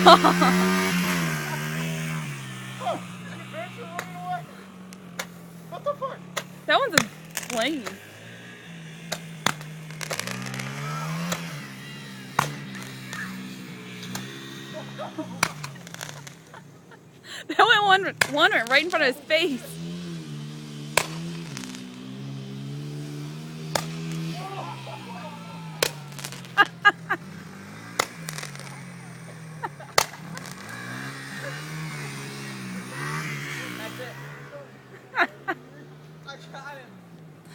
What the fuck? That one's a plane. That one went right in front of his face. I got him.